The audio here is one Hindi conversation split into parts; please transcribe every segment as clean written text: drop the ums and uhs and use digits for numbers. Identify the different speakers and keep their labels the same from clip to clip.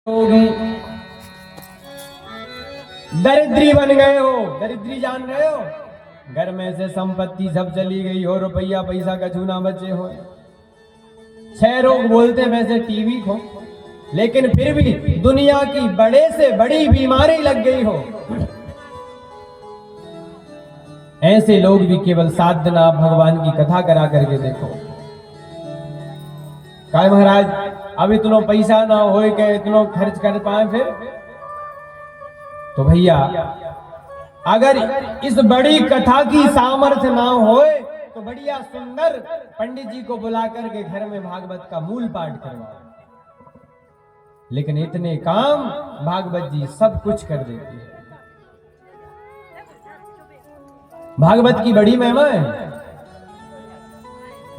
Speaker 1: होगी, दरिद्री बन गए हो। दरिद्री जान रहे हो? घर में से संपत्ति सब चली गई हो, रुपया पैसा का चूना बचे हो। 6 रोग बोलते वैसे टीवी को, लेकिन फिर भी दुनिया की बड़े से बड़ी बीमारी लग गई हो। ऐसे लोग भी केवल 7 दिन आप भगवान की कथा करा करके देखो। काय महाराज अब इतना पैसा ना हो के इतना खर्च कर पाए फिर तो भैया अगर इस बड़ी कथा की सामर्थ्य ना होए तो बढ़िया सुंदर पंडित जी को बुला करके घर में भागवत का मूल पाठ करवाओ। लेकिन इतने काम भागवत जी सब कुछ कर देती है। भागवत की बड़ी महिमा है।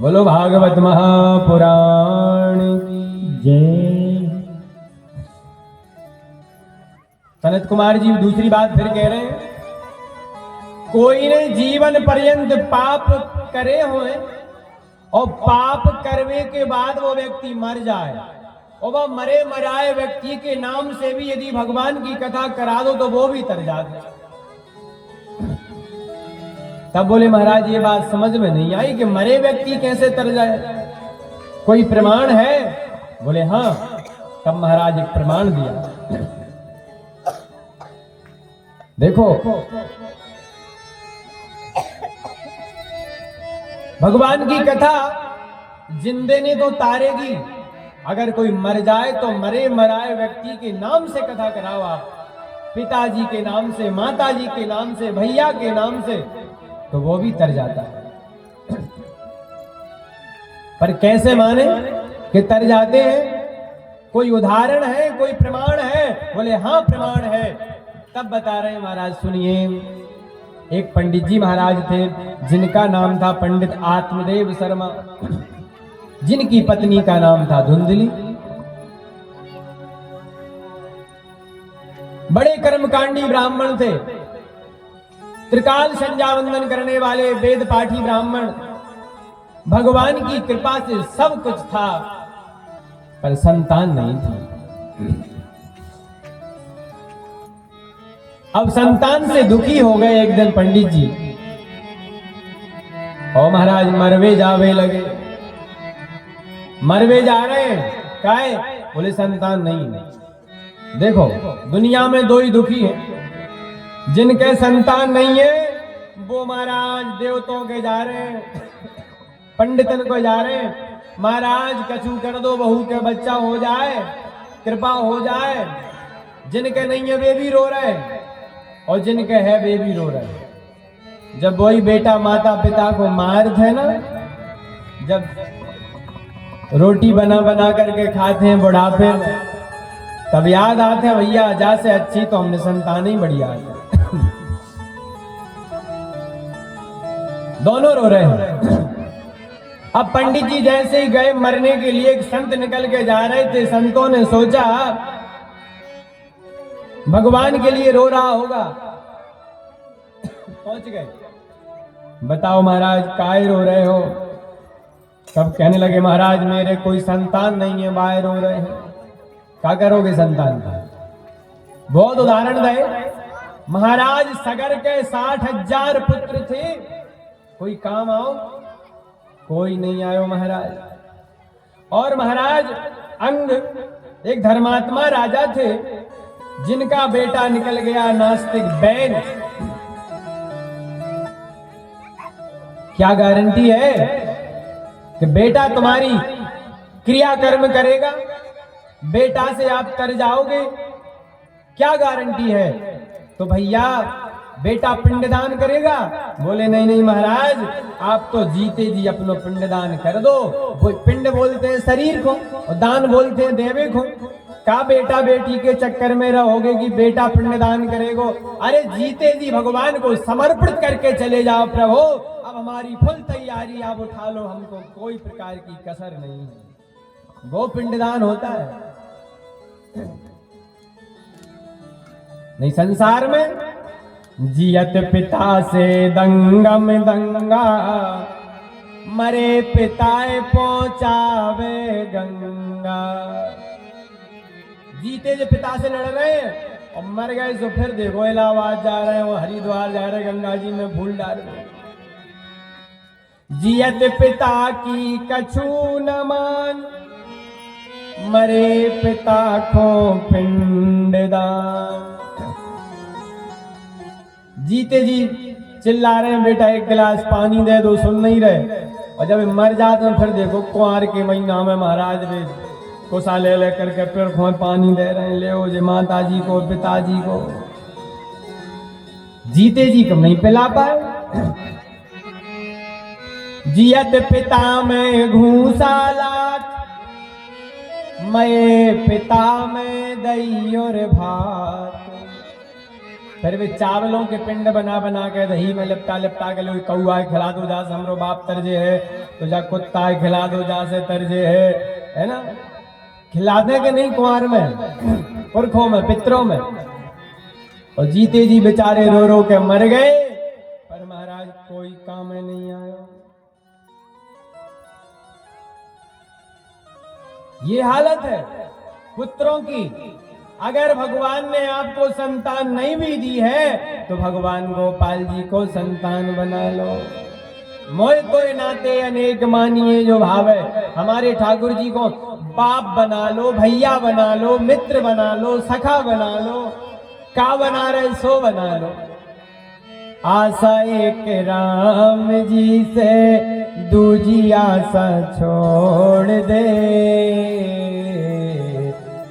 Speaker 1: बोलो भागवत महापुराण की जय। सनत कुमार जी दूसरी बात फिर कह रहे हैं, कोई ने जीवन पर्यंत पाप करे होए और पाप करने के बाद वो व्यक्ति मर जाए और वह मरे मराए व्यक्ति के नाम से भी यदि भगवान की कथा करा दो तो वो भी तर जाते। तब बोले महाराज ये बात समझ में नहीं आई कि मरे व्यक्ति कैसे तर जाए, कोई प्रमाण है? बोले हाँ। तब महाराज एक प्रमाण दिया। देखो भगवान की कथा जिंदे ने तो तारेगी, अगर कोई मर जाए तो मरे मराए व्यक्ति के नाम से कथा कराओ आप, पिताजी के नाम से, माताजी के नाम से, भैया के नाम से, तो वो भी तर जाता है। पर कैसे माने कि तर जाते हैं? कोई उदाहरण है, कोई प्रमाण है? बोले हाँ प्रमाण है। तब बता रहे हैं महाराज, सुनिए। एक पंडित जी महाराज थे जिनका नाम था पंडित आत्मदेव शर्मा, जिनकी पत्नी का नाम था धुंधली। बड़े कर्मकांडी ब्राह्मण थे, त्रिकाल संध्या वंदन करने वाले वेद पाठी ब्राह्मण। भगवान की कृपा से सब कुछ था पर संतान नहीं थी। अब संतान से दुखी हो गए एक दिन पंडित जी और महाराज मरवे जावे लगे। मरवे जा रहे हैं, काहे? बोले संतान नहीं। देखो दुनिया में 2 ही दुखी हैं, जिनके संतान नहीं है वो महाराज देवताओं के जा रहे हैं, पंडितन को जा रहे हैं, महाराज कछु कर दो बहू के बच्चा हो जाए, कृपा हो जाए। जिनके नहीं है वे भी रो रहे हैं और जिनके है वे भी रो रहे हैं। जब वही बेटा माता पिता को मार थे ना, जब रोटी बना बना करके खाते हैं बुढ़ापे में, तब याद आते हैं भैया जा से अच्छी तो हमने संतान ही बढ़िया है। दोनों रो रहे हैं। अब पंडित जी जैसे ही गए मरने के लिए, एक संत निकल के जा रहे थे। संतों ने सोचा भगवान के लिए रो रहा होगा, पहुंच गए। बताओ महाराज काहे रो रहे हो? तब कहने लगे महाराज मेरे कोई संतान नहीं है, बाहर रो रहे हैं। क्या करोगे संतान का? बहुत उदाहरण दे महाराज। सगर के 60,000 पुत्र थे, कोई काम आओ? कोई नहीं आयो महाराज। और महाराज अंग एक धर्मात्मा राजा थे, जिनका बेटा निकल गया नास्तिक बैन। क्या गारंटी है कि बेटा तुम्हारी क्रियाकर्म करेगा? बेटा से आप तर जाओगे? क्या गारंटी है? तो भैया बेटा पिंडदान करेगा? बोले नहीं नहीं महाराज, आप तो जीते जी अपनो पिंडदान कर दो। वो पिंड बोलते हैं शरीर को और दान बोलते हैं देवे को। का बेटा बेटी के चक्कर में रहोगे कि बेटा पिंडदान करेगो? अरे जीते जी भगवान को समर्पित करके चले जाओ। प्रभु अब हमारी फुल तैयारी, आप उठा लो, हमको कोई प्रकार की कसर नहीं है। वो पिंडदान होता है। नहीं संसार में जियत पिता से दंगा में दंगा, मरे पिताए पहुंचावे गंगा। जीते जो पिता से लड़ रहे हैं और मर गए तो फिर देखो इलाहाबाद जा रहे हैं, वो हरिद्वार जा रहे हैं, गंगा जी में फूल डाल रहे हैं। जियत पिता की कछु न मान, मरे पिता को पिंडदान। जीते जी चिल्ला रहे हैं बेटा एक गिलास पानी दे दो, सुन नहीं रहे, और जब मर जाते हैं फिर देखो कुंवर के महीना में महाराज वे कोसा ले ले करके पेड़ खोए पानी दे रहे हैं, ले ओ जे माता जी को पिताजी को। जीते जी कब नहीं पिला पाए। जियत पिता में घूसालात, मैं पिता में दही और भात। फिर वे चावलों के पिंड बना बना के दही में लिपटा लिपटा के लोग कौआ खिला दो जा से हमरो बाप तरजे है, तो जा कुत्ता खिला दो जा से तरजे है ना। खिलाते के नहीं कुंवर में, पुरखों में, पितरों में। और जीते जी बेचारे रो रो के मर गए, पर महाराज कोई काम में नहीं आया। ये हालत है पुत्रों की। अगर भगवान ने आपको संतान नहीं भी दी है तो भगवान गोपाल जी को संतान बना लो। मोह तो नाते अनेक मानिए जो भाव है। हमारे ठाकुर जी को बाप बना लो, भैया बना लो, मित्र बना लो, सखा बना लो, का बना रहे सो बना लो। आशा एक राम जी से दूजी आशा छोड़ दे,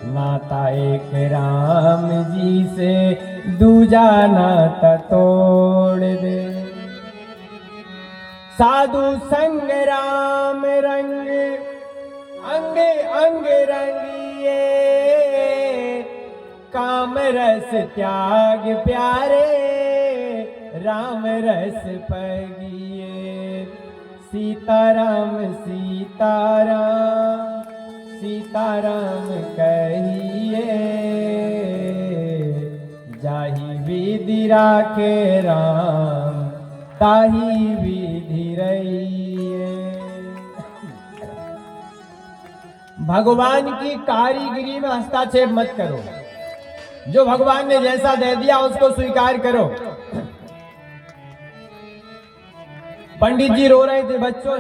Speaker 1: नाता एक राम जी से दूजा नाता तोड़ दे। साधु संग राम रंग अंग अंग रंगिए, काम रस त्याग प्यारे राम रस पगिए। सीताराम सीताराम सीताराम कहिए, जाहि विधि राखे राम ताही विधि रहिए। भगवान की कारीगरी में हस्तक्षेप मत करो। जो भगवान ने जैसा दे दिया उसको स्वीकार करो। पंडित जी रो रहे थे बच्चों,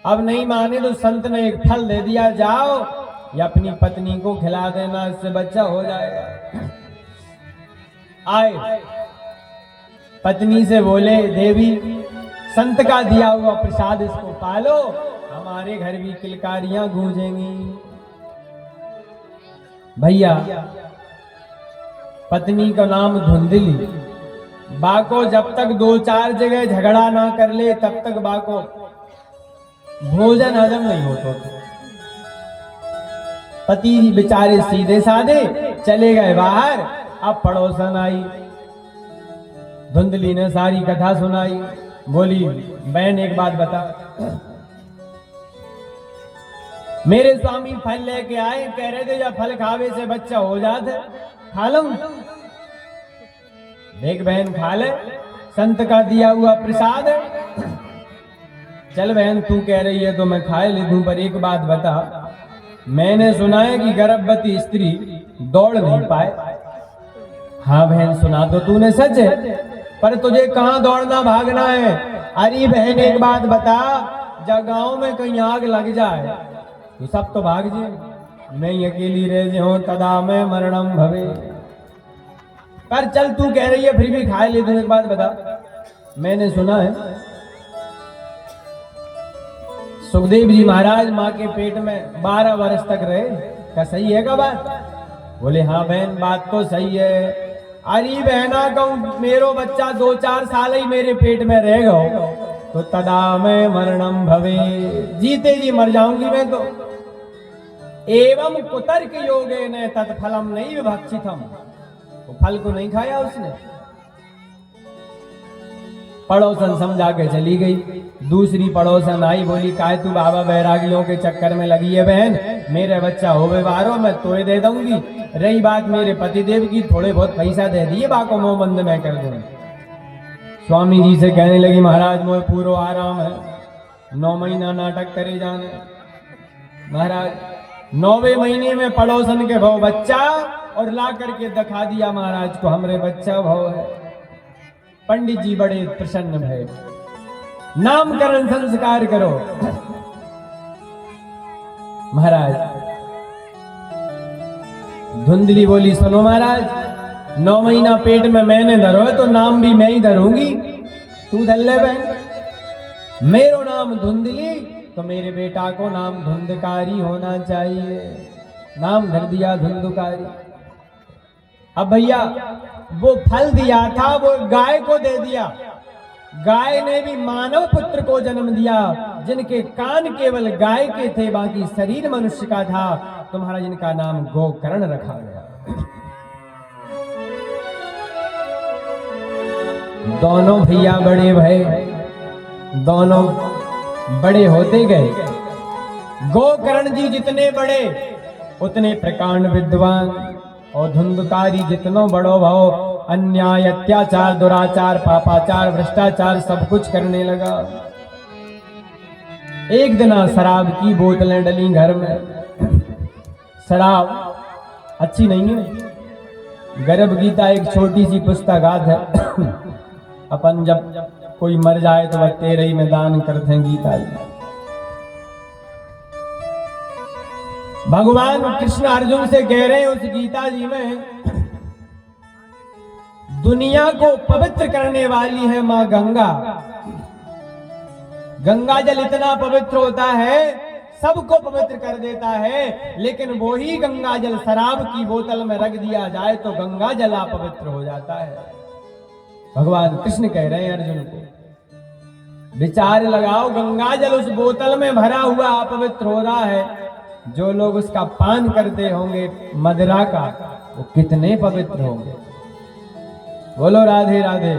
Speaker 1: अब नहीं माने तो संत ने एक फल दे दिया, जाओ या अपनी पत्नी को खिला देना, इससे बच्चा हो जाएगा। आए पत्नी से बोले, देवी संत का दिया हुआ प्रसाद इसको पालो, हमारे घर भी किलकारियां गूंजेंगी। भैया पत्नी का नाम धुंधली। बाको जब तक 2-4 जगह झगड़ा ना कर ले तब तक बाको भोजन हजम नहीं होता। पति बेचारे सीधे साधे चले गए बाहर। अब पड़ोसन आई, धुंधली ने सारी कथा सुनाई। बोली, बहन एक बात बता, मेरे स्वामी फल लेके आए, कह रहे थे जब फल खावे से बच्चा हो जाता, खा लूं। देख बहन खा ले, संत का दिया हुआ प्रसाद है। चल बहन तू कह रही है तो मैं खाए ले दूं, पर एक बात बता, मैंने सुना है कि गर्भवती स्त्री दौड़ नहीं पाए। हाँ बहन सुना तो तूने सच है, पर तुझे कहाँ दौड़ना भागना है। अरे बहन एक बात बता, जब गाँव में कहीं आग लग जाए तो सब तो भाग जाए, मैं अकेली रह जाऊं तदा में मरणम भवे। पर चल तू कह रही है फिर भी खाए ले। तू एक बात बता, मैंने सुना है सुखदेव जी महाराज माँ के पेट में 12 वर्ष तक रहे, क्या सही है का बात? बोले हाँ बहन बात तो सही है। अरे बहना कहूं मेरो बच्चा 2-4 साल ही मेरे पेट में रह गो तो तदा में मरणम भवे, जीते जी मर जाऊंगी मैं तो। एवं कुतर्क योगे ने तत्फलम नहीं विभक्षितम, वो फल को नहीं खाया उसने। पड़ोसन समझा के चली गई। दूसरी पड़ोसन आई, बोली काय तू बाबा बैरागियों के चक्कर में लगी है बहन, मेरे बच्चा होवे बारो मैं तोय दे दूंगी। रही बात मेरे पतिदेव की, थोड़े बहुत पैसा दे दिए, बाको मोह बंद मैं कर दूंगी। स्वामी जी से कहने लगी, महाराज मोह पूरा आराम है, 9 महीना नाटक करे जाने। महाराज 9वें महीने में पड़ोसन के भाव बच्चा और ला करके दिखा दिया महाराज को हमरे बच्चा भाव है। पंडित जी बड़े प्रसन्न भय, नामकरण संस्कार करो। महाराज धुंधली बोली सुनो महाराज, 9 महीना पेट में मैंने धरो है तो नाम भी मैं ही धरूंगी। तू धर ले बहन, मेरो नाम धुंधली तो मेरे बेटा को नाम धुंधकारी होना चाहिए। नाम धर दिया धुंधकारी। अब भैया वो फल दिया था वो गाय को दे दिया। गाय ने भी मानव पुत्र को जन्म दिया, जिनके कान केवल गाय के थे, बाकी शरीर मनुष्य का था। तो महाराज इनका नाम गोकर्ण रखा गया। दोनों भैया बड़े भय, दोनों बड़े होते गए। गोकर्ण जी जितने बड़े उतने प्रकांड विद्वान, और धुंधकारी जितनो बड़ो भाव अन्याय अत्याचार दुराचार पापाचार भ्रष्टाचार सब कुछ करने लगा। एक दिन शराब की बोतलें डली घर में। शराब अच्छी नहीं है। गर्भ गीता एक छोटी सी पुस्तकात है। अपन जब कोई मर जाए तो वह 13 में दान करते हैं गीता जी। भगवान कृष्ण अर्जुन से कह रहे हैं उस गीता जी में, दुनिया को पवित्र करने वाली है मां गंगा। गंगा जल इतना पवित्र होता है, सबको पवित्र कर देता है, लेकिन वो ही गंगा जल शराब की बोतल में रख दिया जाए तो गंगा जल अपवित्र हो जाता है। भगवान कृष्ण कह रहे हैं अर्जुन को, विचार लगाओ, गंगा जल उस बोतल में भरा हुआ अपवित्र हो रहा है, जो लोग उसका पान करते होंगे मदिरा का, वो कितने पवित्र होंगे। बोलो राधे राधे।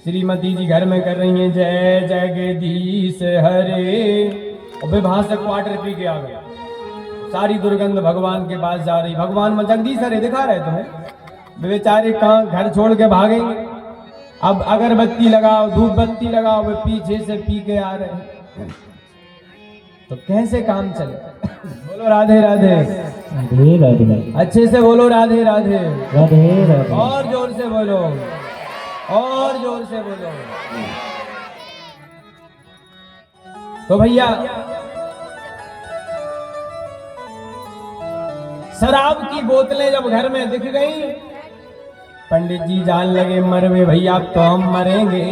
Speaker 1: श्रीमती जी घर में कर रही हैं जय जगदीश हरे, और विवाह से क्वार्टर पी के आ गया, सारी दुर्गंध भगवान के पास जा रही। भगवान में जगदीश हरे दिखा रहे तुम्हें, बेचारे कहाँ घर छोड़ के भागेंगे। अब अगरबत्ती लगाओ धूप बत्ती लगाओ, वे पीछे से पी के आ रहे हैं, तो कैसे काम चले। बोलो राधे राधे।
Speaker 2: राधे राधे।
Speaker 1: अच्छे से बोलो राधे राधे।
Speaker 2: राधे राधे।
Speaker 1: और जोर से बोलो, और जोर से बोलो। तो भैया शराब की बोतलें जब घर में दिख गई, पंडित जी जान लगे मरवे भैया, अब तो हम मरेंगे।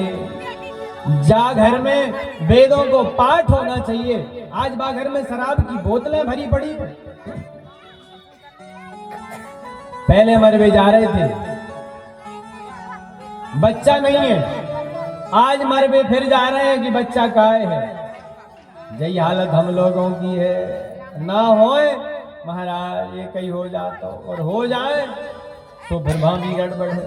Speaker 1: जा घर में वेदों को पाठ होना चाहिए, आज बा घर में शराब की बोतलें भरी पड़ी। पहले मरवे जा रहे थे, बच्चा नहीं है, आज मरवे फिर जा रहे हैं कि बच्चा काहे है। यही हालत हम लोगों की है। ना होए महाराज ये कहीं हो जाता, और हो जाए तो फिर वहां भी गड़बड़ है।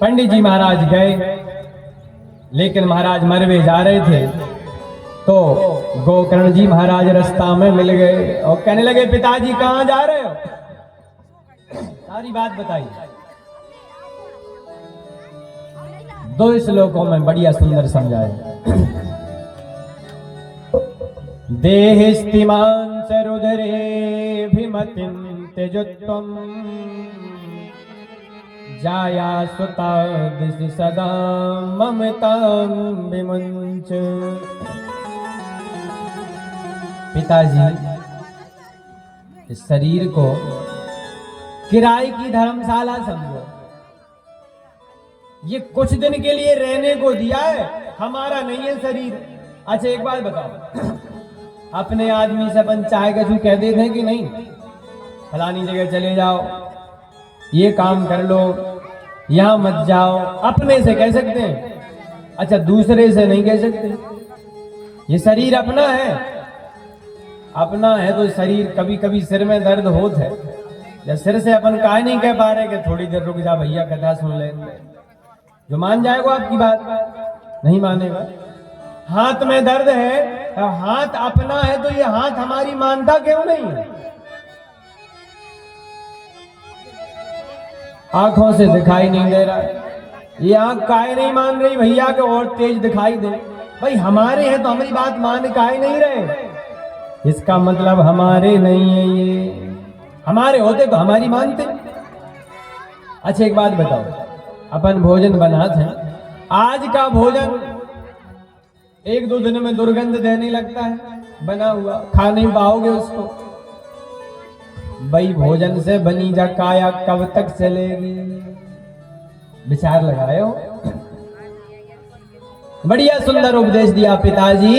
Speaker 1: पंडित जी महाराज गए, लेकिन महाराज मरवे जा रहे थे तो गोकर्ण जी महाराज रास्ता में मिल गए और कहने लगे पिताजी कहाँ जा रहे हो, सारी बात बताई। 2 श्लोकों में बढ़िया सुंदर समझाए। देहिस्तिमां सरुदरे भिमतिं त्यजुत्वं जाया सुता दिश सदा ममतां विमुंच। पिताजी इस शरीर को किराए की धर्मशाला समझो, ये कुछ दिन के लिए रहने को दिया है, हमारा नहीं है शरीर। अच्छा एक बात बताओ, अपने आदमी से अपन चाहे कछु कह देते हैं कि नहीं, फलानी जगह चले जाओ, ये काम कर लो, यहां मत जाओ, अपने से कह सकते हैं। अच्छा दूसरे से नहीं कह सकते। ये शरीर अपना है, अपना है तो शरीर कभी कभी सिर में दर्द होता है, या सिर से अपन काहे नहीं कह पा रहे कि थोड़ी देर रुक जा भैया कथा सुन ले। जो मान जाएगा आपकी बात, नहीं मानेगा। हाथ में दर्द है, हाथ अपना है तो ये हाथ हमारी मानता क्यों नहीं है। आंखों से दिखाई नहीं दे रहा, ये आंख काहे नहीं मान रही भैया के और तेज दिखाई दे। भाई हमारे हैं तो हमारी बात मान काहे नहीं रहे? इसका मतलब हमारे नहीं है ये, हमारे होते तो हमारी मानते। अच्छा एक बात बताओ, अपन भोजन बनाते हैं, आज का भोजन एक दो दिन में दुर्गंध देने लगता है, बना हुआ खा नहीं पाओगे उसको। भाई भोजन से बनी जा काया कब तक चलेगी? विचार लगाए हो? बढ़िया सुंदर उपदेश दिया पिताजी।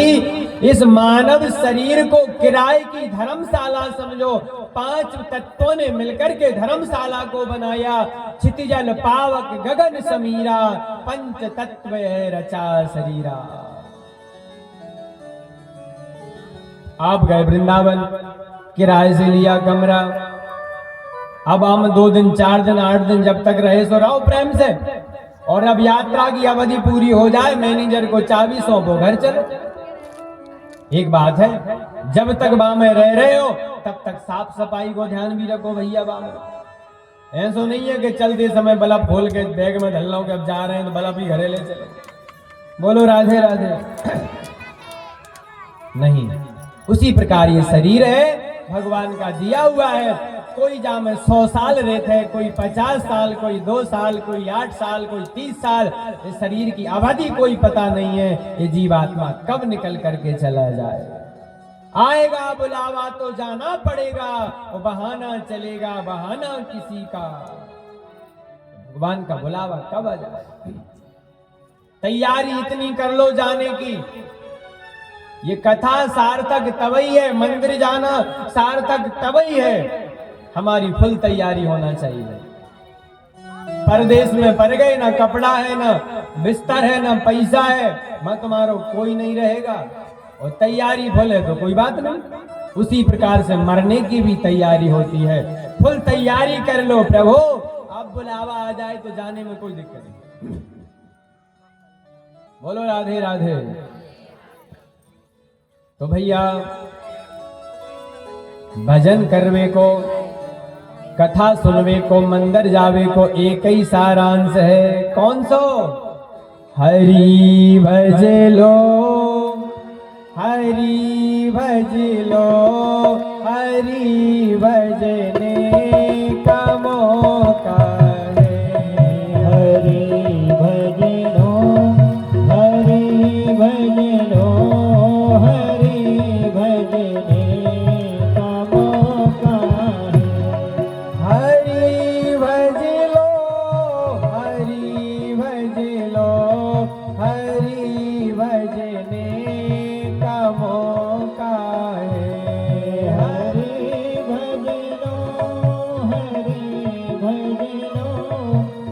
Speaker 1: इस मानव शरीर को किराए की धर्मशाला समझो, 5 तत्वों ने मिलकर के धर्मशाला को बनाया। क्षितिजल पावक गगन समीरा, पंच तत्व है रचा शरीरा। आप गए वृंदावन, किराए से लिया कमरा, अब हम 2 दिन 4 दिन 8 दिन जब तक रहे सो रहो प्रेम से, और अब यात्रा की अवधि पूरी हो जाए मैनेजर को चाबी सौंपो, घर चलो। एक बात है, जब तक वहां में रह रहे हो तब तक साफ सफाई को ध्यान भी रखो भैया। वहां में ऐसा नहीं है कि चलते समय बल्ब खोल के बैग में धल लो कि अब जा रहे हैं तो बल्ब ही घरे ले चलो। बोलो राधे राधे। नहीं, उसी प्रकार ये शरीर है भगवान का दिया हुआ है। कोई जा में 100 साल रहते है, कोई 50 साल, कोई 2 साल, कोई 8 साल, कोई 30 साल। इस शरीर की अवधि कोई पता नहीं है, ये जीवात्मा कब निकल करके चला जाए। आएगा बुलावा तो जाना पड़ेगा, और बहाना चलेगा बहाना किसी का। भगवान का बुलावा कब आ जाए? तैयारी इतनी कर लो जाने की। ये कथा सार्थक तबई है, मंदिर जाना सार्थक तबई है, हमारी फुल तैयारी होना चाहिए। परदेश में पड़ गए, ना कपड़ा है, ना बिस्तर है, ना पैसा है, मत मारो, कोई नहीं रहेगा। और तैयारी फुल है तो कोई बात नहीं। उसी प्रकार से मरने की भी तैयारी होती है, फुल तैयारी कर लो। प्रभु अब बुलावा आ जाए तो जाने में कोई दिक्कत नहीं। बोलो राधे राधे। तो भैया भजन करवे को, कथा सुनवे को, मंदिर जावे को एक ही सारांश है। कौन सो? हरि भज लो, हरि भज लो, हरि भजने का मौका है।
Speaker 2: हरि भजनो, हरि भजनो, हरि भजने का मौका है।
Speaker 1: हरि भज लो, हरि भज लो, हरि भजने का मौका है।
Speaker 2: हरि भजनो, हरि भजनो,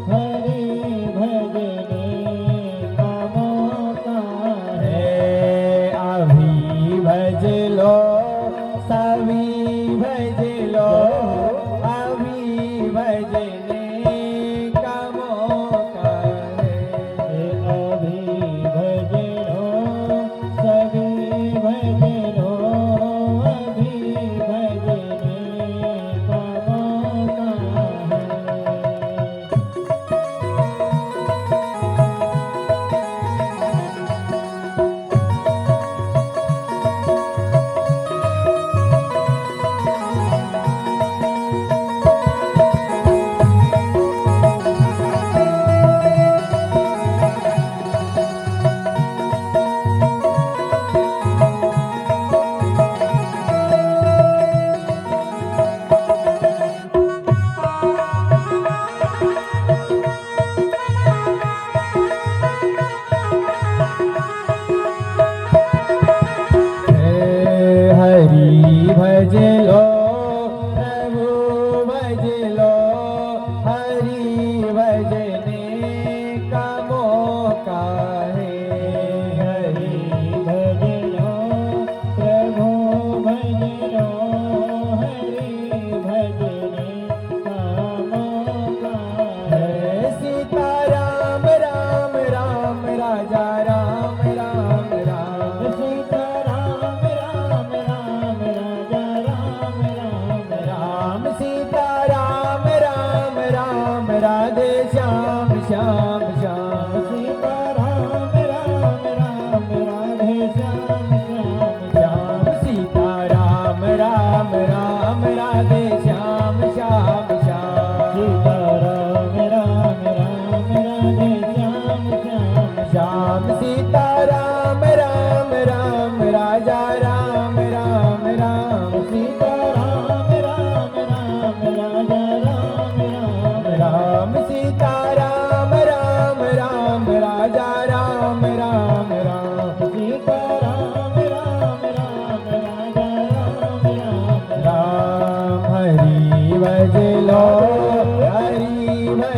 Speaker 2: हरि भजने का मौका है।
Speaker 1: अभी भज लो, सभी भज लो, अभी भजने का मौका है।
Speaker 2: अभी भजनो, सभी भजनो, अभी भजने का मौका है।
Speaker 1: हरि भज लो, प्रभु भज लो, हरि भजने का मौका है।
Speaker 2: हरि भजनो, प्रभु भजनो, हरि भजने का मौका है।
Speaker 1: सीता राम राम राम, राजा राम राम राम,
Speaker 2: सीता राम राम राम, राजा राम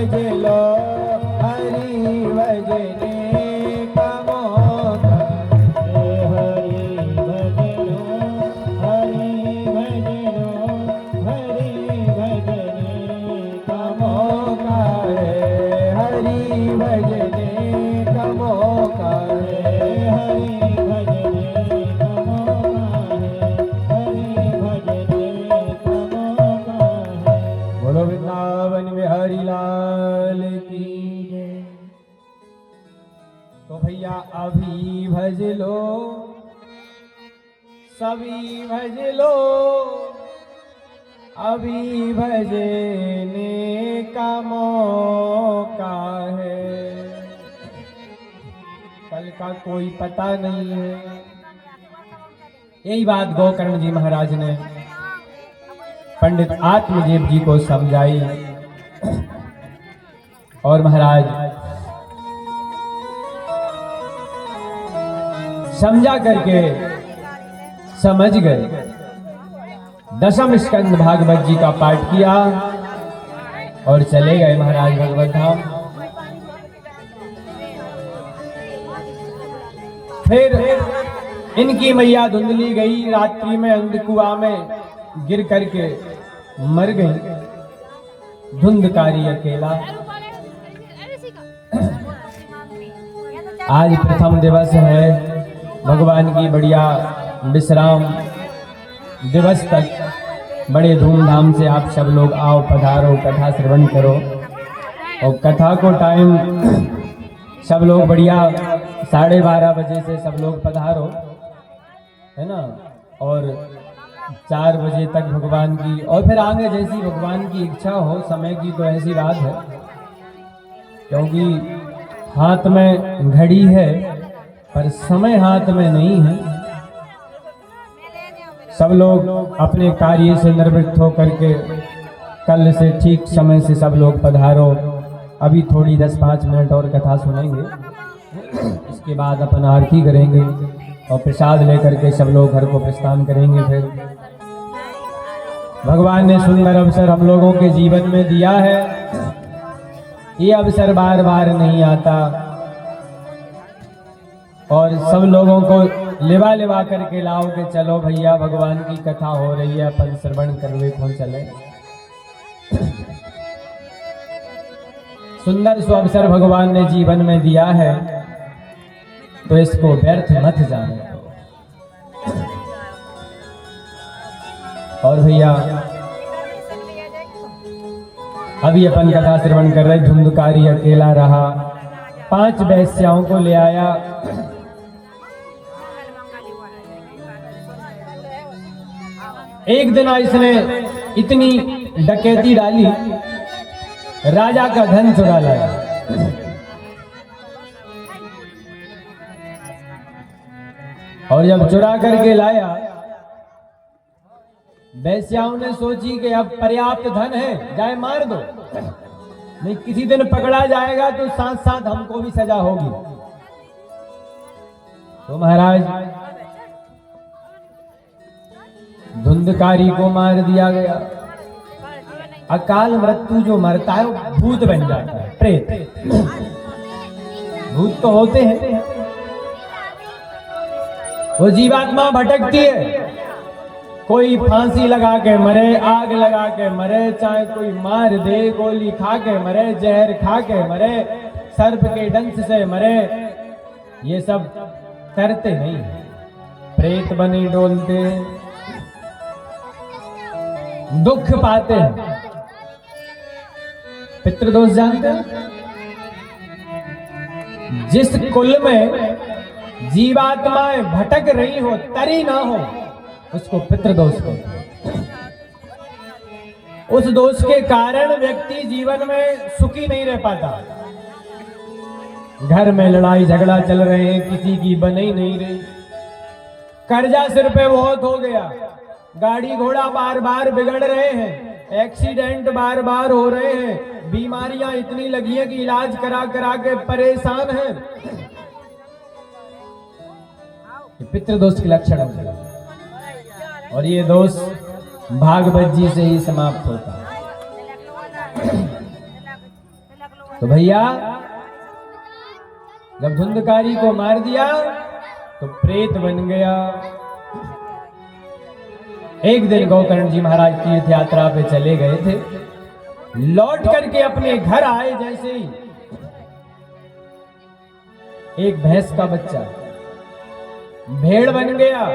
Speaker 1: भज लो हरि भजने का मौका
Speaker 2: हरि भजनो हरि भजनो हरि भजने का
Speaker 1: मौका है हरि भजने का मौका है
Speaker 2: हरि भजने का मौका है हरि भजने का मौका है।
Speaker 1: बोलो वृंदावन में हरि लाल की जय। तो भैया अभी भज लो सभी भज लो अभी भजने का मौका है। कल का कोई पता नहीं है। यही बात गोकर्ण जी महाराज ने पंडित आत्मदेव जी को समझाई और महाराज समझा करके समझ गए। दशम स्कंद भागवत जी का पाठ किया और चले गए महाराज भगवत धाम। फिर इनकी मैया धुंधली गई, रात्रि में अंधकुआ में गिर करके मर गई। धुंधकारी अकेला। आज प्रथम दिवस है भगवान की बढ़िया विश्राम दिवस तक बड़े धूमधाम से आप सब लोग आओ पधारो, कथा श्रवण करो। और कथा को टाइम सब लोग बढ़िया 12:30 बजे से सब लोग पधारो, है ना। और 4 बजे तक भगवान की, और फिर आगे जैसी भगवान की इच्छा हो। समय की तो ऐसी बात है, क्योंकि हाथ में घड़ी है पर समय हाथ में नहीं है। सब लोग अपने कार्य से निवृत्त होकर के कल से ठीक समय से सब लोग पधारो। अभी थोड़ी 10-5 मिनट और कथा सुनेंगे, इसके बाद अपन आरती करेंगे और प्रसाद लेकर के सब लोग घर को प्रस्थान करेंगे। फिर भगवान ने सुंदर अवसर हम लोगों के जीवन में दिया है। ये अवसर बार बार नहीं आता और सब लोगों को लिवा लिवा करके लाओ के चलो भैया भगवान की कथा हो रही है, अपन श्रवण करवे को चले। सुंदर सो अवसर भगवान ने जीवन में दिया है, तो इसको व्यर्थ मत जाने दो। और भैया अभी अपन कथा श्रवण कर रहे। धुंधकारी अकेला रहा, 5 वेश्याओं को ले आया। एक दिन इसने इतनी डकैती डाली, राजा का धन चुरा लाया। और जब चुरा करके लाया, वेश्याओं ने सोची कि अब पर्याप्त धन है, जाए मार दो, नहीं किसी दिन पकड़ा जाएगा तो साथ साथ हमको भी सजा होगी। तो महाराज धुंधकारी को मार दिया गया। अकाल मृत्यु जो मरता है वो भूत बन जाता है, प्रेत। भूत तो होते हैं, वो जीवात्मा भटकती है। कोई फांसी लगा के मरे, आग लगा के मरे, चाहे कोई मार दे, गोली खा के मरे, जहर खा के मरे, सर्प के डंक से मरे, ये सब करते नहीं। प्रेत बने डोलते हैं, दुख पाते हैं। पितृदोष जानते हैं? जिस कुल में जीवात्माएं भटक रही हो, तरी ना हो, उसको पितृदोष कहते हैं। उस दोष के कारण व्यक्ति जीवन में सुखी नहीं रह पाता। घर में लड़ाई झगड़ा चल रहे हैं, किसी की बन ही नहीं रही, कर्जा सिर पे बहुत हो गया, गाड़ी घोड़ा बार बार बिगड़ रहे हैं, एक्सीडेंट बार बार हो रहे हैं, बीमारियां इतनी लगी है कि इलाज करा करा के परेशान हैं। पितृदोष के लक्षण है, और ये दोष भागवत जी से ही समाप्त होता है। तो भैया जब धुंधकारी को मार दिया तो प्रेत बन गया। एक दिन गोकर्ण जी महाराज तीर्थ यात्रा पे चले गए थे, लौट करके अपने घर आए जैसे ही एक भैंस का बच्चा भेड़ बन गया,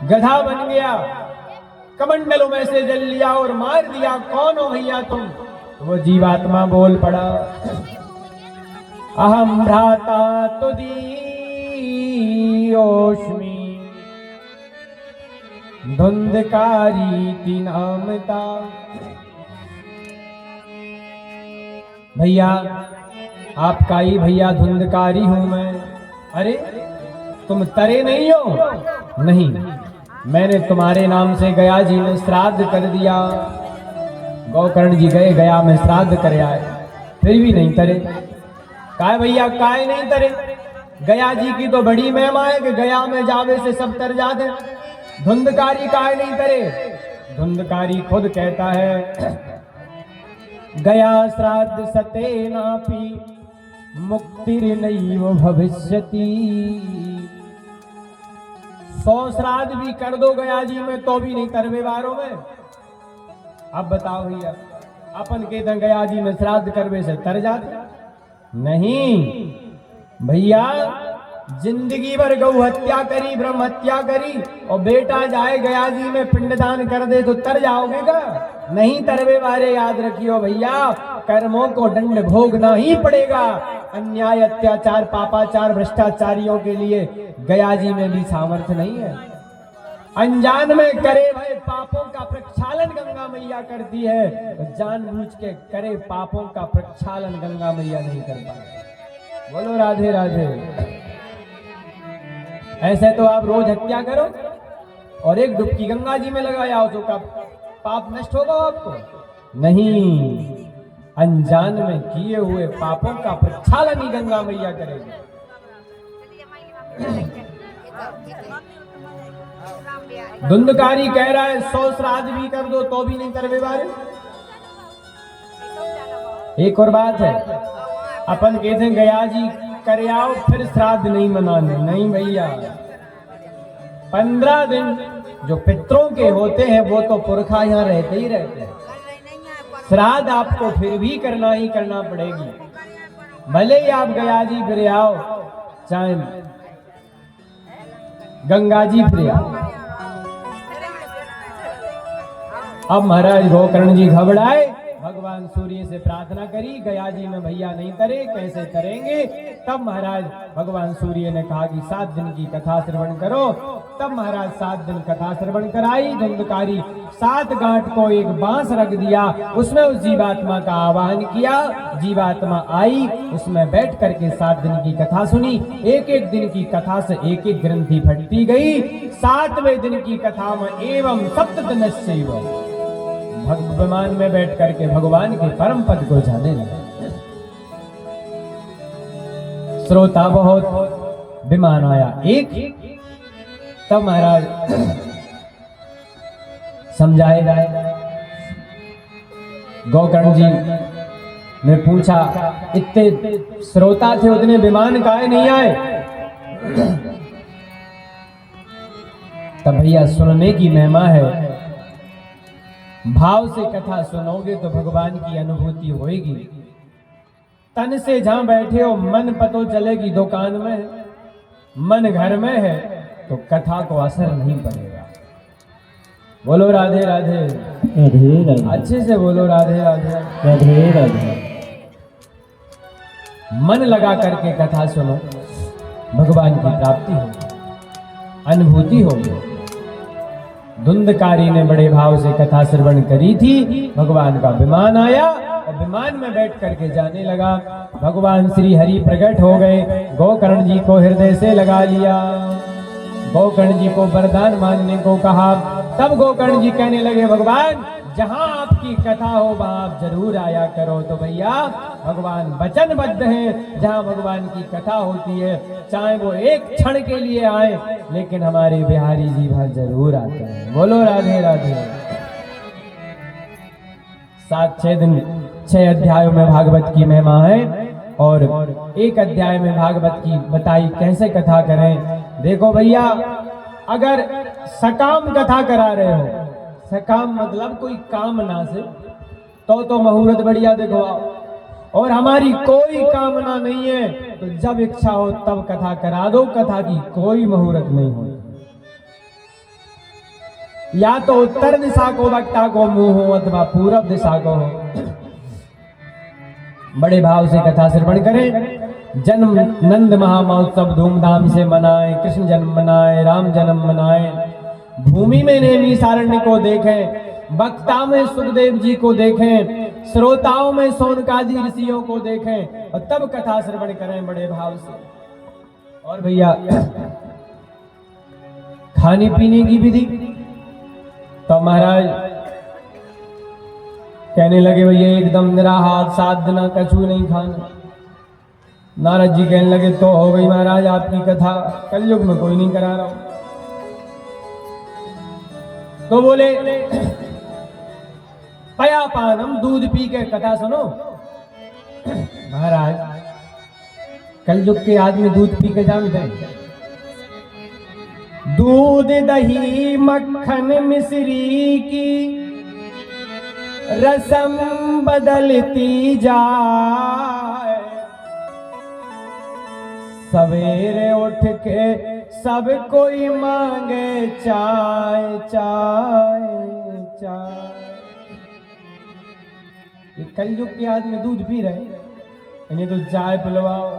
Speaker 1: गधा बन गया, कमंडलों में से जल लिया और मार दिया। कौन हो भैया तुम? वो जीवात्मा बोल पड़ा, अहम भ्राता तुदीयोष्मि धुंधकारी नामता। भैया आपका ही भैया धुंधकारी हूं मैं। अरे तुम तरे नहीं हो? नहीं, मैंने तुम्हारे नाम से गया जी में श्राद्ध कर दिया। गोकर्ण जी गए, गया में श्राद्ध कर आए, फिर भी नहीं तरे। काय भैया काय नहीं तरे? गया जी की तो बड़ी महिमा है कि गया में जावे से सब तर जाते। धुंधकारी काय नहीं तरे? धुंधकारी खुद कहता है, गया श्राद्ध सते नापी मुक्तिर नैव भविष्यति। 100 श्राद्ध भी कर दो गया जी में तो भी नहीं तरवे बारों में। अब बताओ भैया, अपन के दं गया जी में श्राद्ध करवे से तर जाते? नहीं भैया, जिंदगी भर गौ हत्या करी, ब्रह्म हत्या करी और बेटा जाए गया जी में पिंडदान कर दे तो तर जाओगे का? नहीं तरवे वाले, याद रखियो भैया, कर्मों को दंड भोगना ही पड़ेगा। अन्याय, अत्याचार, पापाचार, भ्रष्टाचारियों के लिए गया जी में भी सामर्थ्य नहीं है। अनजान में करे भय पापों का प्रक्षालन गंगा मैया करती है, तो जानबूझ के करे पापों का प्रक्षालन गंगा मैया नहीं कर पाती। बोलो राधे राधे। ऐसे तो आप रोज हत्या करो और एक डुबकी गंगा जी में लगाया हो तो का पाप नष्ट होगा आपको? नहीं, अनजान में किए हुए पापों का प्रक्षालन ही गंगा मैया करेगी। धुंधकारी कह रहा है 100 श्राद्ध भी कर दो तो भी नहीं करवे वाले। एक और बात है, अपन कहते हैं गया जी कर आओ फिर श्राद्ध नहीं मनाने। नहीं भैया, 15 दिन जो पितरों के होते हैं वो तो पुरखा यहाँ रहते ही रहते हैं। श्राद्ध आपको फिर भी करना ही करना पड़ेगी, भले ही आप गया जी फिर आओ चाहे गंगा जी फिर आओ। अब महाराज गोकर्ण जी घबराए, भगवान सूर्य से प्रार्थना करी, गया जी में भैया नहीं तरे, कैसे तरेंगे? तब महाराज भगवान सूर्य ने कहा कि 7 दिन की कथा श्रवण करो। तब महाराज 7 दिन कथा श्रवण कराई। धुंधकारी 7 गांठ को एक बांस रख दिया, उसमें उस जीवात्मा का आवाहन किया। जीवात्मा आई, उसमें बैठ करके 7 दिन की कथा सुनी। एक एक दिन की कथा से एक एक ग्रंथि फटती गई। 7वें दिन की कथा में एवं सप्तदिनस्यैव विमान में बैठ करके भगवान के परम पद को जाने लगा। श्रोता बहुत, विमान आया एक। तब महाराज समझाए गए। गोकर्ण जी ने पूछा, इतने श्रोता थे उतने विमान काहे नहीं आए? तब भैया सुनने की महिमा है, भाव से कथा सुनोगे तो भगवान की अनुभूति होएगी। तन से जहां बैठे हो मन पतो चलेगी दुकान में, मन घर में है तो कथा को असर नहीं पड़ेगा। बोलो राधे राधे।
Speaker 2: राधे राधे।
Speaker 1: अच्छे से बोलो राधे राधे।
Speaker 2: राधे राधे।
Speaker 1: मन लगा करके कथा सुनो, भगवान की प्राप्ति होगी, अनुभूति होगी। धुंधकारी ने बड़े भाव से कथा श्रवण करी थी। भगवान का विमान आया और विमान में बैठ करके जाने लगा। भगवान श्री हरि प्रकट हो गए, गोकर्ण जी को हृदय से लगा लिया, गोकर्ण जी को वरदान मांगने को कहा। तब गोकर्ण जी कहने लगे, भगवान जहां आपकी कथा हो वहां आप जरूर आया करो। तो भैया भगवान वचनबद्ध हैं, जहां भगवान की कथा होती है चाहे वो एक क्षण के लिए आए, लेकिन हमारे बिहारी जी वहां जरूर आते हैं। बोलो राधे राधे। 7-6 दिन 6 अध्यायों में भागवत की महिमा है और एक अध्याय में भागवत की बताई कैसे कथा करें। देखो भैया, अगर सकाम कथा करा रहे हो, सकाम मतलब कोई कामना से, तो मुहूर्त बढ़िया दिखवाओ, और हमारी कोई कामना नहीं है तो जब इच्छा हो तब कथा करा दो, कथा की कोई मुहूर्त नहीं हो। या तो उत्तर दिशा को वक्ता को मुंह हो अथवा पूरब दिशा को हो। बड़े भाव से कथा श्रवण करें। जन्म नंद महामहोत्सव धूमधाम से मनाएं, कृष्ण जन्म मनाएं, राम जन्म मनाएं, भूमि में नेमी सारण्य को देखें, वक्ता में सुखदेव जी को देखें, श्रोताओं में सोनकादि ऋषियों को देखें और तब कथा श्रवण करें बड़े भाव से। और भैया खाने पीने की विधि, तो महाराज कहने लगे भैया एकदम निराहार 7 दिन कछु नहीं खाना। नारद जी कहने लगे तो हो गई महाराज आपकी कथा, कलयुग में कोई नहीं करा रहा हूं। तो बोले पयापानम, दूध पी के कथा सुनो। महाराज कलयुग के आदमी दूध पी के जानते हैं? दूध दही मक्खन मिश्री की रसम बदलती जाए, सवेरे उठ के सब कोई मांगे चाय चाय चाय। ये कलयुग के आदमी दूध पी रहे, इन्हें तो चाय पिलवाओ।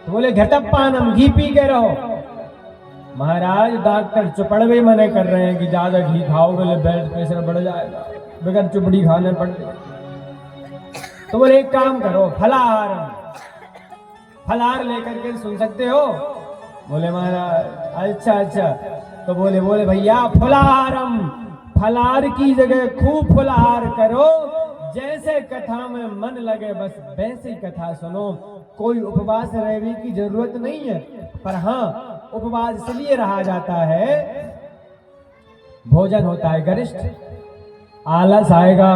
Speaker 1: तो बोले घटप्पानम, घी पी के रहो। महाराज डॉक्टर चुपड़वे मने कर रहे हैं कि ज्यादा घी खाओगे तो ब्लड प्रेशर बढ़ जाएगा, बगैर चुपड़ी खाने पड़। तो बोले एक काम करो, फलाहार, फलाहार लेकर के सुन सकते हो? बोले महाराज अच्छा। तो बोले भैया फलाहारम, फलाहार की जगह खूब फलाहार करो, जैसे कथा में मन लगे बस वैसे ही कथा सुनो। कोई उपवास रहने की जरूरत नहीं है, पर हाँ उपवास इसलिए रहा जाता है, भोजन होता है गरिष्ठ, आलस आएगा।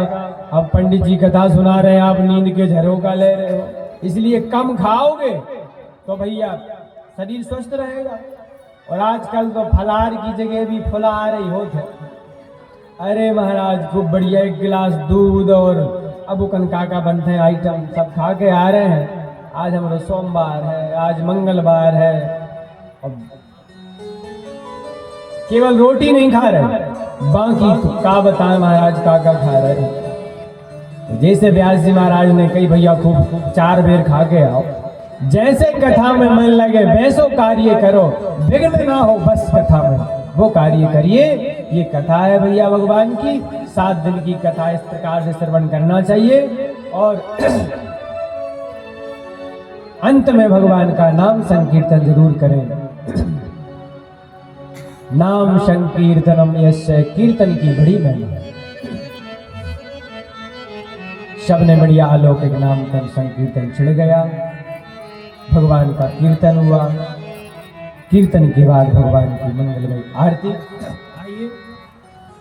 Speaker 1: अब पंडित जी कथा सुना रहे हैं, आप नींद के झरोका ले रहे हो, इसलिए कम खाओगे तो भैया शरीर स्वस्थ रहेगा। और आजकल तो फलाहार की जगह भी फुलाहार ही होते हैं। अरे महाराज खूब बढ़िया एक गिलास दूध और अबू कनका का बनते हैं आइटम, सब खा के आ रहे हैं। आज हमारा सोमवार है, आज मंगलवार है, अब केवल रोटी नहीं खा रहे, बाकी का बताएं महाराज का खा रहे। जैसे व्यास जी महाराज ने कही भैया खूब 4 बेर खा के आओ, जैसे कथा में मन लगे वैसो कार्य करो, विघ्न ना हो बस कथा में वो कार्य करिए। ये कथा है भैया भगवान की, 7 दिन की कथा इस प्रकार से श्रवण करना चाहिए। और अंत में भगवान का नाम संकीर्तन जरूर करें। नाम संकीर्तनम यस्य, कीर्तन की बड़ी महिमा। सबने बढ़िया अलौकिक नाम कर संकीर्तन छिड़ गया, भगवान का कीर्तन हुआ। कीर्तन के बाद भगवान की मंगलमय आरती। आइए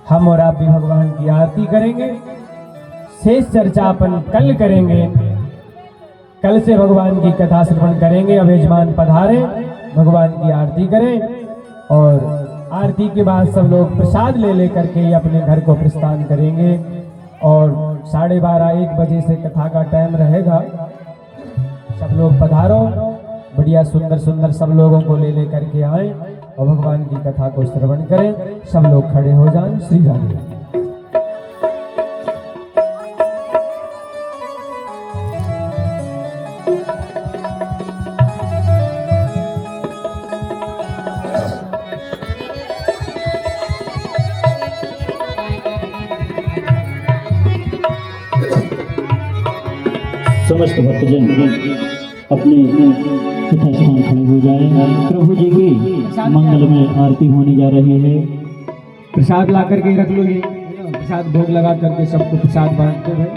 Speaker 1: हम और आप भी भगवान की आरती करेंगे। शेष चर्चा अपन कल करेंगे, कल से भगवान की कथा श्रवण करेंगे। अब यजमान पधारे, भगवान की आरती करें और आरती के बाद सब लोग प्रसाद ले लेकर के अपने घर को प्रस्थान करेंगे। और 12:30-1 बजे से कथा का टाइम रहेगा। सब लोग पधारो, बढ़िया सुंदर सुंदर सब लोगों को ले लेकर के आए और भगवान की कथा को श्रवण करें। सब लोग खड़े हो जाएं। श्री राम।
Speaker 2: समस्त भक्तजन अपने कथा स्थान खड़े हो जाएं। प्रभु जी की मंगलमय आरती होने जा रही है।
Speaker 1: प्रसाद ला करके रख लो, ये प्रसाद भोग लगा करके सबको प्रसाद बांटते हैं।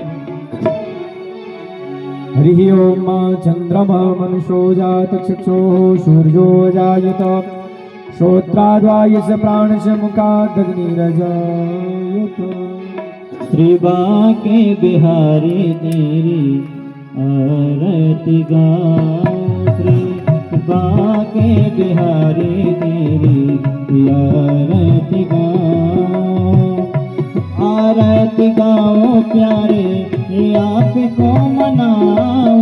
Speaker 1: हरि ओम चंद्रमा मनुष्यो जात चक्षो सूर्यो जायत श्रोत्राद्वायस प्राणश मुखादग्निरजायत
Speaker 2: श्री बाके बिहारी तेरी आरती गाऊं, श्री बाके बिहारी तेरी आरती गाऊं, आरती गाओ प्यारे आपको मनाओ,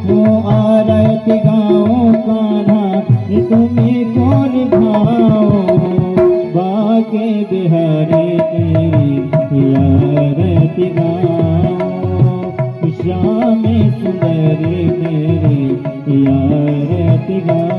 Speaker 2: वो आरती गाओ कान्हा तुम्हें को निभाओ, बाके बिहारी तेरी आरती गाओ, श्याम सुंदरी तेरी आरती गाओ।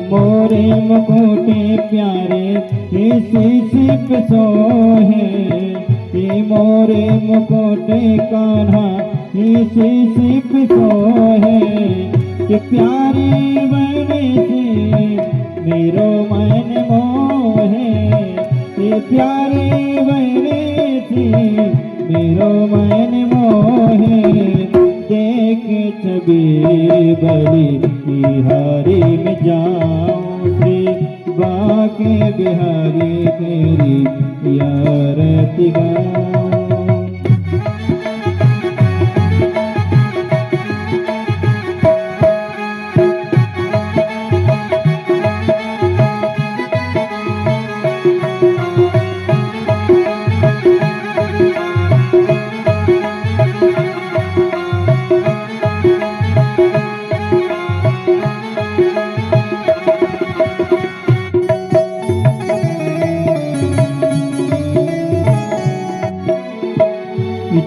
Speaker 2: मोरे मुकुटे प्यारे इसी सिप सोहे, मोरे मुकुटे कान्हा इसी सिप सोहे, कि प्यारी बने से मेरो मन मोहे, कि प्यारी बने से मेरो मन मोहे, देख छवि बड़ी बिहारी में जाऊं, श्री बाके बिहारी तेरी आरती गाऊं।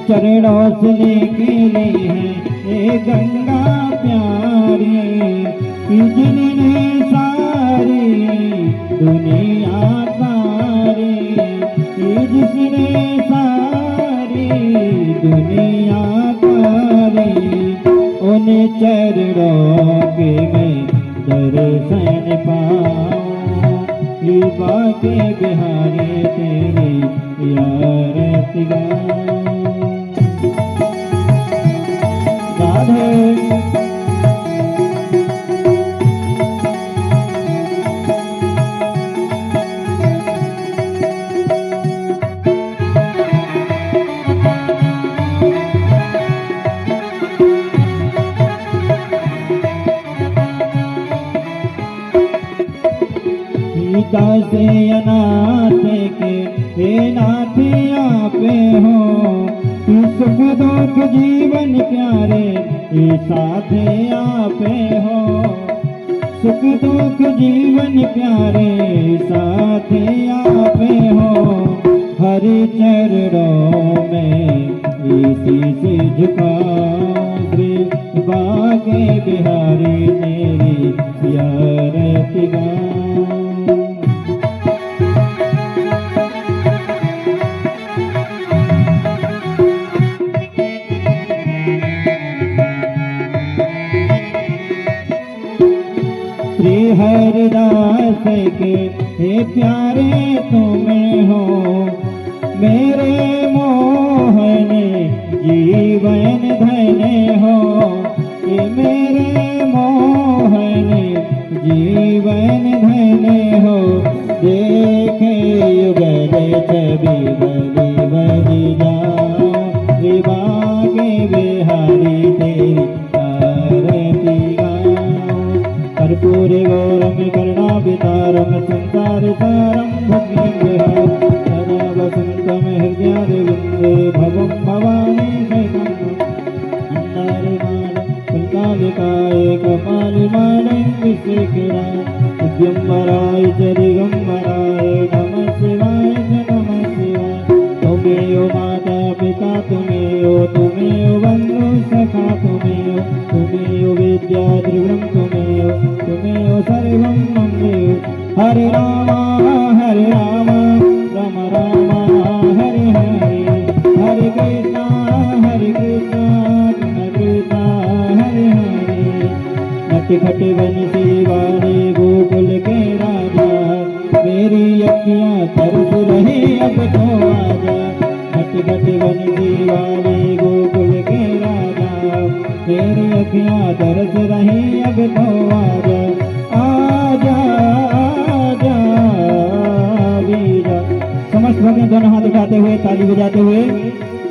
Speaker 2: चरणों से लेके लिए है गंगा प्यारी, जिनने सारी दुनिया तारी, जिसने सारी दुनिया तारी, उन चरणों के मैं दर्शन पाऊं, बाके बिहारी तेरी आरती गाऊं। सीता से अनाथ के हे नाथ आपे हो, सुख दुख जीवन प्यारे ये साथ आपे हो, सुख दुख जीवन प्यारे साथ आपे हो, हरि चरणों में इसी से झुकाऊं, श्री बाके बिहारी तेरी आरती गाऊं। श्री हरिदास के हे प्यारे तुम्हें हो, मेरे मोहन जीवन धने हो, ये मेरे मोहन जीवन धने हो, देखे युगल छवि बलि बलि जाओ, श्री बाके बिहारी तेरी आरती गाऊं, कर्पूर गौरम करुणावतारम संसार सारम भक्तिं सदा वसंतम हृदयारविंदे भवं भवानी शरणं, अन्नारिमाल कुलकालिकाय कपालिमालं विशेखराय, दिगंबराय च दिगंबराय नमः शिवाय च नमः शिवाय, तुमेव माता पिता तुमेव, तुमेव बंधु सखा तुमेव, तुमेव विद्या द्रविणं तुमेव, तुमेव सर्वं ममेव, हरे राम राम राम बंसी वाले गोकुल के राजा, तेरी अखियाँ तरस रही अब तो आजा, आजा आजा वीरा। समस्त भक्त दोनों हाथ उठाते हुए ताली बजाते हुए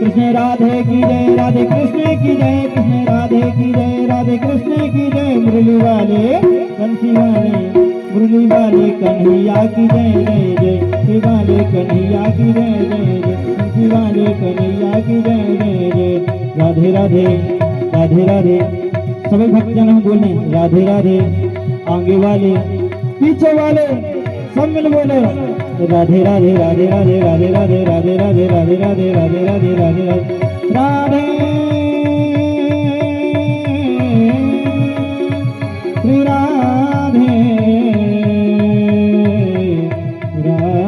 Speaker 2: कृष्ण राधे की जय, राधे कृष्ण की जय, कृष्ण राधे की जय, राधे कृष्ण की जय। मुरली वाले बंसी वाले, मुरली वाले कन्हैया की जय जय जय, बंसी वाले कन्हैया की जय जय जय, बंसी वाले कन्हैया की जय जय जय। राधे राधे राधे राधे। सभी भक्तजन हम बोले राधे राधे। आगे वाले पीछे वाले सब मिल बोले राधे राधे राधे राधे राधे राधे राधे राधे राधे राधे राधे राधे राधे राधे राधे श्री राधे राधे।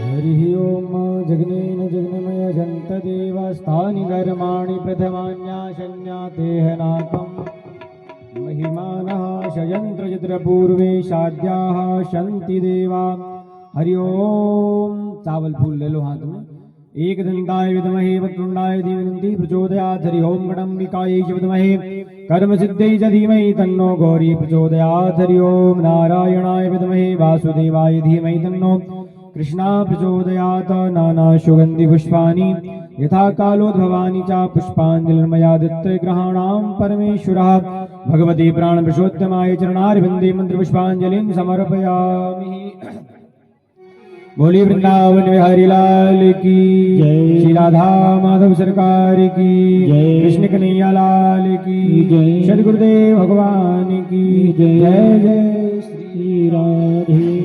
Speaker 1: हरि ओम जगनेन जगन्मय जन्त देवस्तानि कर्माणि प्रथमान्याशन्यातेह नाकम् महिमानः शयन्त्र चित्रपूर्वे शाद्याः शन्ति देवा। हरि ओम। चावल फूल ले लो हाथ में। एक दंताय विद्महे वक्रतुंडाय धीमहि प्रचोदयात्। हरि ओम गणम्बिकायै च विद्महे कर्म सिद्ध्यै च धीमहि तन्नो गौरी प्रचोदयात्। हरि ओम नारायणाय विद्महे वासुदेवाय धीमहि तन्नो कृष्णा प्रचोदयात्। नाना सुगंधि पुष्पाणि यथा कालोद्भवानि च पुष्पाञ्जलिर्मयादित्य ग्रहाणां परमेश्वरः भगवती प्राण पुरुषोत्तमाय चरणारविंदे मंत्र पुष्पांजलिं समर्पयामि। बोली वृंदावन बिहारी लाल की
Speaker 2: जय।
Speaker 1: श्री राधा माधव सरकार की
Speaker 2: जय।
Speaker 1: कृष्ण कन्हैया लाल की
Speaker 2: जय।
Speaker 1: श्री गुरुदेव भगवान की
Speaker 2: जय।
Speaker 1: जय जय
Speaker 2: श्री राधे।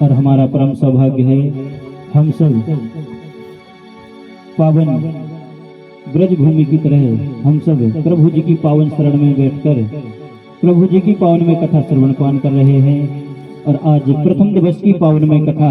Speaker 2: और हमारा परम सौभाग्य है हम सब पावन ब्रज भूमि की तरह हम सब प्रभु जी की पावन शरण में बैठकर प्रभु जी की पावन में कथा श्रवण पान कर रहे हैं। और आज प्रथम दिवस की पावन में कथा